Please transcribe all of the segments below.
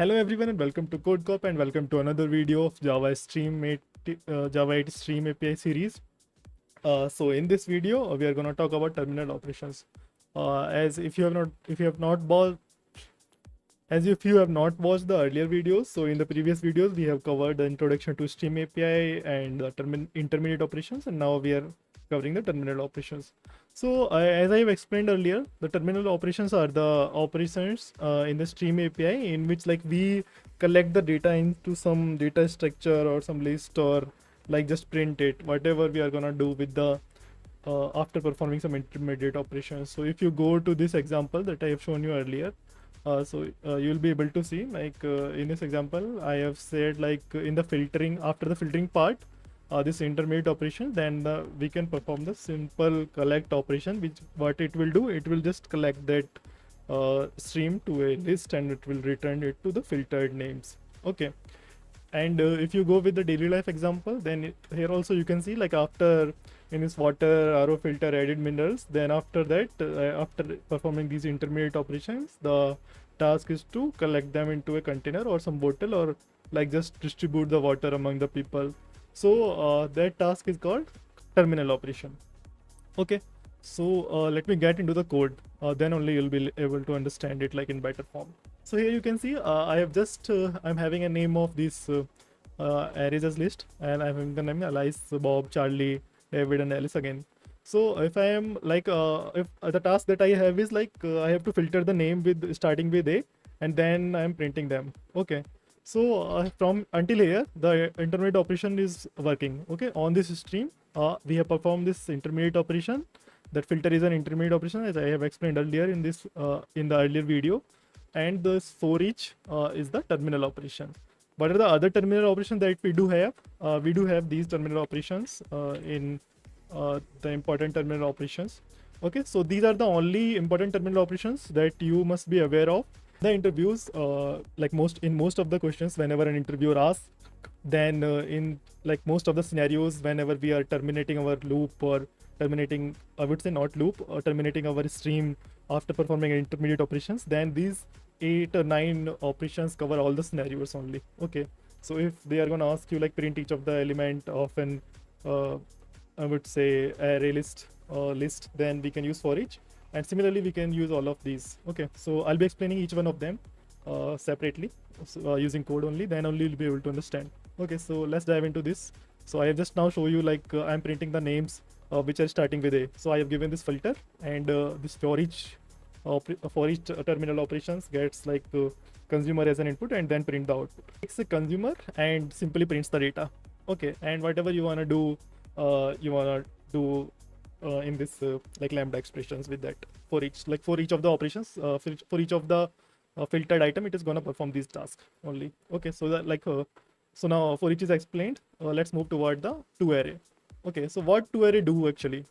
Hello everyone and welcome to CodeCorp and welcome to another video of Java 8 Stream API series. So in this video we are going to talk about terminal operations. As if you have not watched the earlier videos, so in the previous videos we have covered the introduction to Stream API and the intermediate operations, and now we are covering the terminal operations. So as I have explained earlier, the terminal operations are the operations in the Stream API in which like we collect the data into some data structure or some list, or like just print it, whatever we are gonna do with the after performing some intermediate operations. So if you go to this example that I have shown you earlier, you'll be able to see like in this example I have said like in the filtering, after the filtering part, this intermediate operation, then we can perform the simple collect operation, which what it will do, it will just collect that stream to a list and it will return it to the filtered names. Okay. And if you go with the daily life example, then here also you can see like after in this water, RO filter, added minerals, then after that, after performing these intermediate operations, the task is to collect them into a container or some bottle, or like just distribute the water among the people. So that task is called terminal operation. Okay. So let me get into the code, then only you'll be able to understand it like in better form. So here you can see I have just I'm having a name of this arrays as list, and I'm having the name Alice, Bob, Charlie, David, and Alice again. So if I am like if the task that I have is like I have to filter the name with starting with A, and then I'm printing them. Okay. So from until here the intermediate operation is working. Okay, on this stream we have performed this intermediate operation. That filter is an intermediate operation, as I have explained earlier in this in the earlier video, and this forEach is the terminal operation. What are the other terminal operations that we do have? We do have these terminal operations in the important terminal operations. Okay, so these are the only important terminal operations that you must be aware of. The interviews, like most of the questions, whenever an interviewer asks, then in like most of the scenarios, whenever we are terminating our loop or terminating, I would say not loop, or terminating our stream after performing intermediate operations, then these 8 or 9 operations cover all the scenarios only. Okay, so if they are going to ask you like print each of the element of an I would say array list, then we can use forEach, and similarly we can use all of these. Okay, so I'll be explaining each one of them separately, so, using code only, then only you'll be able to understand. Okay, so let's dive into this. So I have just now show you like I'm printing the names which are starting with A. So I have given this filter, and this for each terminal operations gets like consumer as an input and then print the output. Takes a consumer and simply prints the data. Okay, and whatever you want to do in this like lambda expressions with that for each of the operations, for each of the filtered item, it is going to perform these tasks only. Okay, so that like so now for each is explained, let's move toward the toArray. Okay, so what toArray do actually?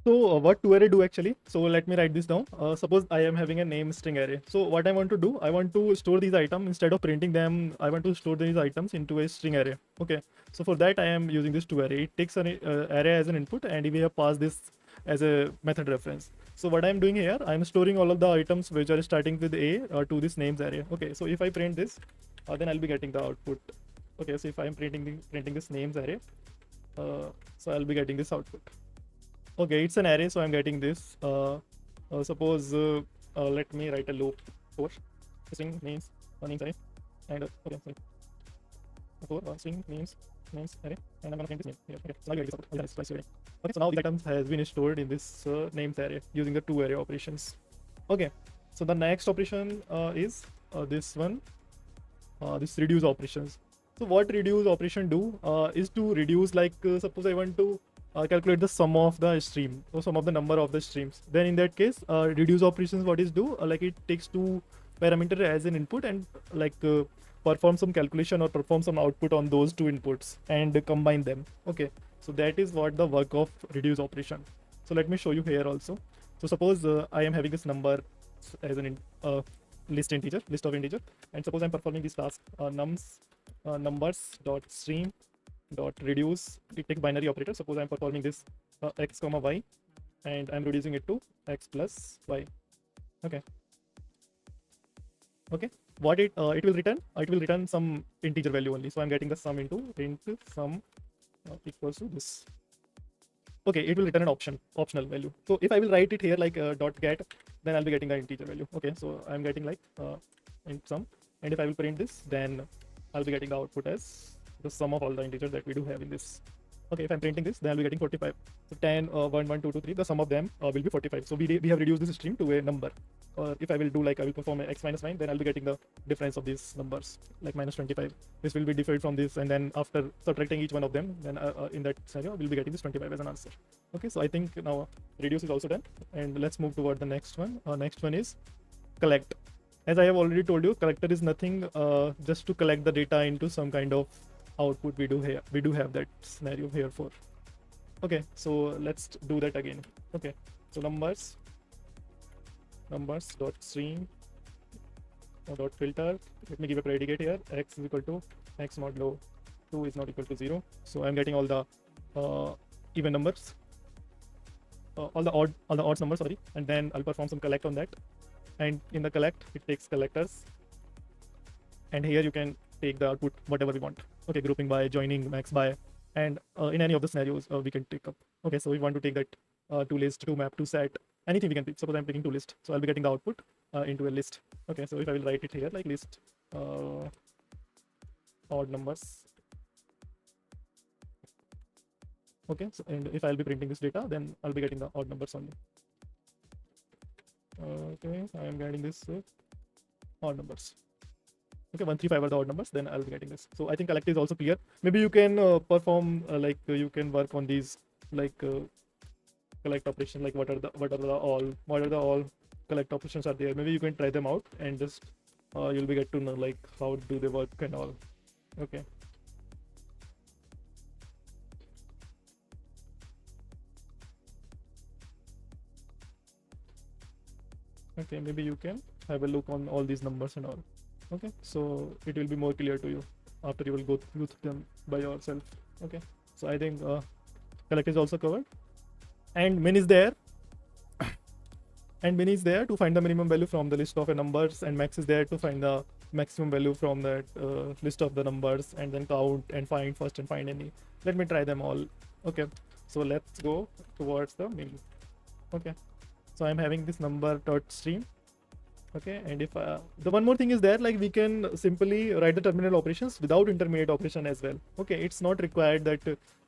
So what toArray do actually? So let me write this down. Suppose I am having a name string array. So what I want to do, I want to store these items. Instead of printing them, I want to store these items into a string array. Okay. So for that, I am using this toArray. It takes an array as an input, and we have passed this as a method reference. So what I'm doing here, I'm storing all of the items which are starting with A to this names array. Okay. So if I print this, then I'll be getting the output. Okay. So if I'm printing this names array, so I'll be getting this output. Okay, it's an array, so I'm getting this. Suppose let me write a loop for string names array, and okay, sorry, for string names array, and I'm gonna print this name here. Okay, so now you get this output. Okay, so now the items has been stored in this names array using the toArray operations. Okay, so the next operation is this one, this reduce operations. So what reduce operation do is to reduce, like suppose I want to calculate the sum of the stream, or sum of the number of the streams. Then in that case, reduce operations what is do, like it takes two parameter as an input, and like perform some calculation or perform some output on those two inputs and combine them. Okay, so that is what the work of reduce operation. So let me show you here also. So suppose I am having this number as an list of integer, and suppose I'm performing this task, numbers dot stream dot reduce. It takes binary operator. Suppose I'm performing this x comma y, and I'm reducing it to x plus y. Okay. What it will return? It will return some integer value only. So I'm getting the sum into sum equals to this. Okay, it will return an optional value. So if I will write it here like dot get, then I'll be getting the integer value. Okay, so I'm getting like int sum, and if I will print this, then I'll be getting the output as the sum of all the integers that we do have in this. Okay, if I'm printing this, then I'll be getting 45. So 10, 1, 1, 2, 2, 3, the sum of them will be 45. So we have reduced this stream to a number. If I will do like I will perform x minus 9, then I'll be getting the difference of these numbers, like minus 25. This will be different from this, and then after subtracting each one of them, then in that scenario, we'll be getting this 25 as an answer. Okay, so I think now reduce is also done, and let's move toward the next one. Next one is collect. As I have already told you, collector is nothing just to collect the data into some kind of output. We do have that scenario here for. Okay, so let's do that again. Okay, so numbers dot stream dot filter. Let me give a predicate here. X is equal to x modulo 2 is not equal to 0. So I'm getting all the even numbers, all the odd numbers, sorry, and then I'll perform some collect on that. And in the collect, it takes collectors, and here you can take the output whatever we want. Okay, grouping by, joining, max by, and in any of the scenarios we can take up. Okay, so we want to take that to list, to map, to set, anything we can pick. Suppose I'm picking to list, so I'll be getting the output into a list. Okay, so if I will write it here like list odd numbers. Okay, so and if I'll be printing this data, then I'll be getting the odd numbers only. Okay, I am getting this odd numbers. Okay, 1, 3, 5 are the odd numbers, then I'll be getting this. So I think collect is also clear. Maybe you can perform you can work on these collect operation, like what are the all collect operations are there. Maybe you can try them out and just you'll be get to know like how do they work and all. Okay. Okay, maybe you can have a look on all these numbers and all. Okay, so it will be more clear to you after you will go through them by yourself. Okay, so I think collect is also covered, and min is there. And min is there to find the minimum value from the list of numbers, and max is there to find the maximum value from that list of the numbers, and then count and find first and find any. Let me try them all. Okay, so let's go towards the min. Okay, so I'm having this number dot stream. Okay, and if the one more thing is there, like we can simply write the terminal operations without intermediate operation as well. Okay, it's not required that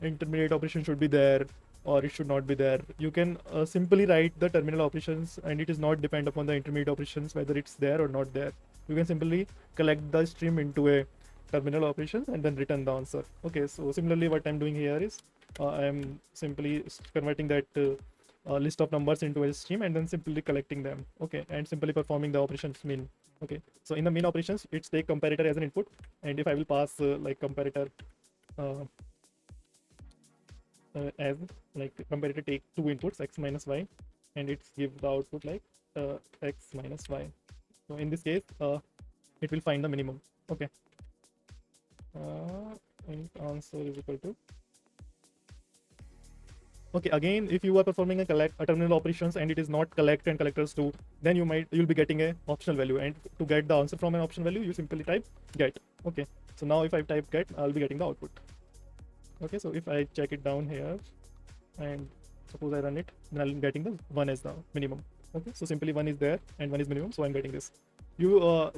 intermediate operation should be there or it should not be there. You can simply write the terminal operations, and it is not depend upon the intermediate operations whether it's there or not there. You can simply collect the stream into a terminal operations and then return the answer. Okay, so similarly what I'm doing here is I'm simply converting that list of numbers into a stream and then simply collecting them. Okay, and simply performing the operations min. Okay, so in the min operations, it's take comparator as an input, and if I will pass like comparator as like comparator take two inputs, x minus y, and it's give the output like x minus y. So in this case it will find the minimum. Okay, and answer is equal to. Okay, again, if you are performing a terminal operations and it is not collect and collectors too, then you'll be getting a optional value, and to get the answer from an optional value, you simply type get. Okay, so now if I type get, I'll be getting the output. Okay, so if I check it down here and suppose I run it, then I'm getting the 1 as the minimum. Okay, so simply 1 is there and 1 is minimum, so I'm getting this. You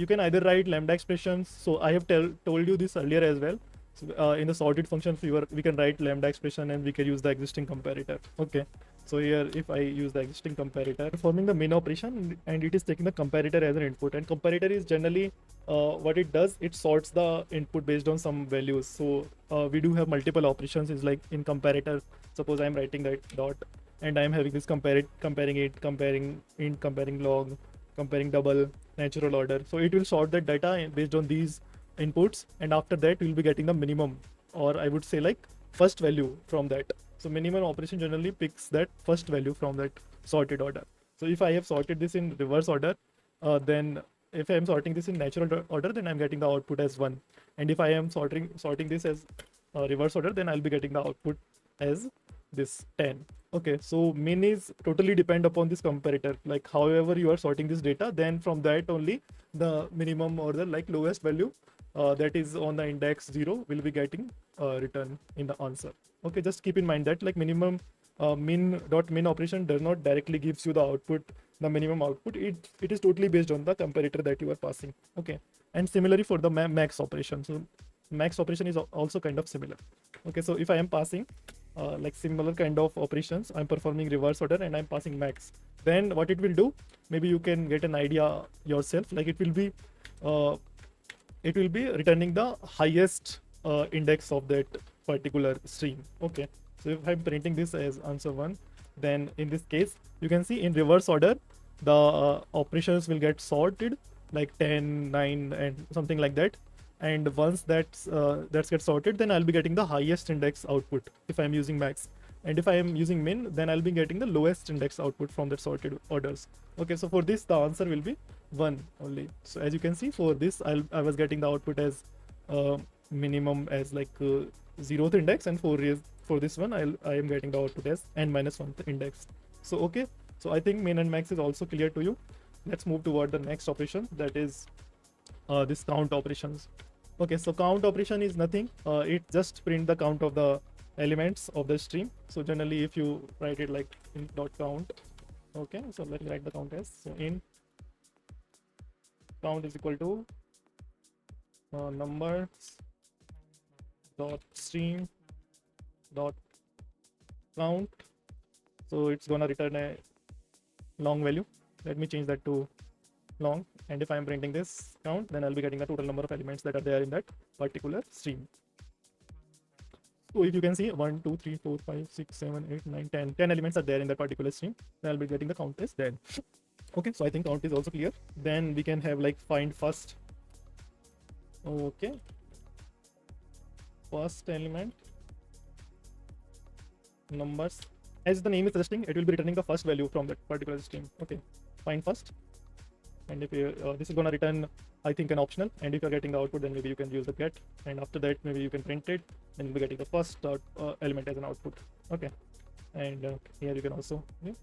can either write lambda expressions. So I have told you this earlier as well. So in the sorted function, we can write lambda expression and we can use the existing comparator. Okay, so here if I use the existing comparator, performing the min operation, and it is taking the comparator as an input, and comparator is generally what it does, it sorts the input based on some values. So we do have multiple operations. Is like in comparator, suppose I'm writing that dot and I'm having this comparing int, comparing log, comparing double, natural order. So it will sort that data based on these inputs, and after that we'll be getting the minimum, or I would say like first value from that. So minimum operation generally picks that first value from that sorted order. So if I have sorted this in reverse order, then if I am sorting this in natural order, then I'm getting the output as 1. And if I am sorting this as reverse order, then I'll be getting the output as this 10. Okay, so min is totally depend upon this comparator. Like however you are sorting this data, then from that only the minimum or the like lowest value that is on the index 0 will be getting return in the answer. Okay, just keep in mind that like min operation does not directly gives you the output, the minimum output. It is totally based on the comparator that you are passing. Okay, and similarly for the max operation. So max operation is also kind of similar. Okay, so if I am passing like similar kind of operations, I'm performing reverse order and I'm passing max, then what it will do, maybe you can get an idea yourself. Like it will be returning the highest index of that particular stream. Okay, so if I'm printing this as answer 1, then in this case you can see in reverse order the operations will get sorted like 10, 9 and something like that. And once that's gets sorted, then I'll be getting the highest index output if I'm using max. And if I am using min, then I'll be getting the lowest index output from the sorted orders. Okay, so for this the answer will be 1 only. So as you can see, for this I was getting the output as minimum as like 0th index, and for this one I am getting the output as n-1 index. So okay, so I think min and max is also clear to you. Let's move toward the next operation, that is this count operations. Okay, so count operation is nothing. It just print the count of the elements of the stream. So generally if you write it like in dot count, okay, so let's write the count as, so in count is equal to numbers dot stream dot count. So it's gonna return a long value. Let me change that to long. And if I am printing this count, then I'll be getting the total number of elements that are there in that particular stream. So if you can see 1, 2, 3, 4, 5, 6, 7, 8, 9, 10, 10 elements are there in that particular stream, then I'll be getting the count as 10. Okay, so I think count is also clear. Then we can have like find first. Okay, first element numbers, as the name is suggesting, it will be returning the first value from that particular stream. Okay, find first. And if you this is gonna return, I think, an optional, and if you're getting the output, then maybe you can use the get, and after that maybe you can print it, then you'll be getting the first element as an output. Okay, and here you can also, and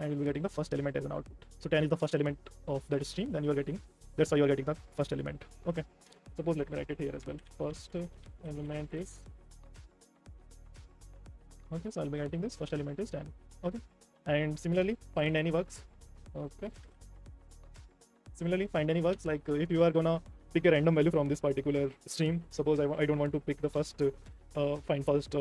you'll be getting the first element as an output. So 10 is the first element of that stream, then you are getting, that's why you are getting the first element. Okay, suppose let me write it here as well. First element is, okay, so I'll be getting this first element is 10. Okay, and similarly findAny works. Okay, similarly findAny works like if you are gonna pick a random value from this particular stream. Suppose I don't want to pick the first find first,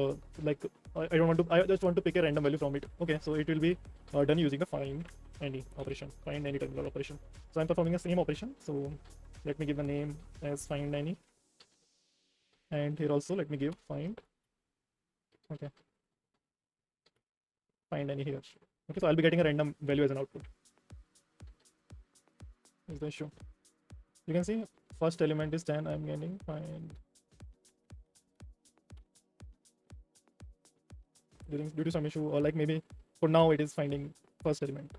like I just want to pick a random value from it. Okay, so it will be done using the findAny operation, findAny terminal operation. So I'm performing the same operation. So let me give the name as findAny, and here also let me give find. Okay, findAny here. Okay, so I'll be getting a random value as an output. Is the issue? You can see first element is 10. I'm getting find due to some issue, or like maybe for now it is finding first element.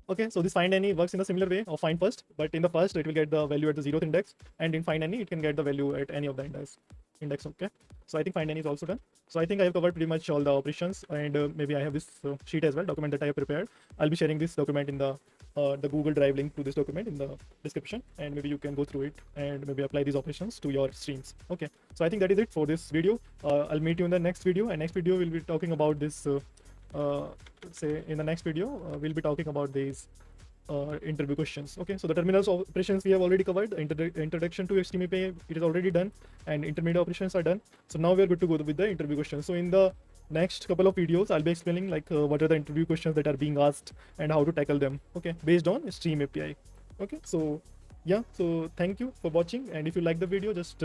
Okay, so this findAny works in a similar way of find first, but in the first it will get the value at the 0th index, and in findAny it can get the value at any of the index. Okay, so I think findAny is also done. So I think I have covered pretty much all the operations, and maybe I have this sheet as well, document that I have prepared. I'll be sharing this document in the Google Drive link to this document in the description, and maybe you can go through it and maybe apply these operations to your streams. Okay, so I think that is it for this video. I'll meet you in the next video, and next video we'll be talking about this say in the next video we'll be talking about these interview questions. Okay, so the terminals operations we have already covered. The introduction to Stream API, it is already done, and intermediate operations are done. So now we are good to go with the interview questions. So in the next couple of videos I'll be explaining like what are the interview questions that are being asked and how to tackle them, okay, based on Stream API. Okay, so yeah, so thank you for watching, and if you like the video, just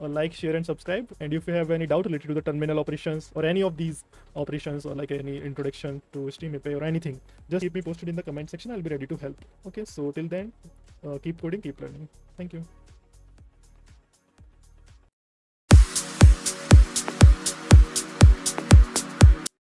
like, share and subscribe. And if you have any doubt related to the terminal operations or any of these operations, or like any introduction to Stream API or anything, just keep me posted in the comment section. I'll be ready to help. Okay, so till then, keep coding, keep learning. Thank you.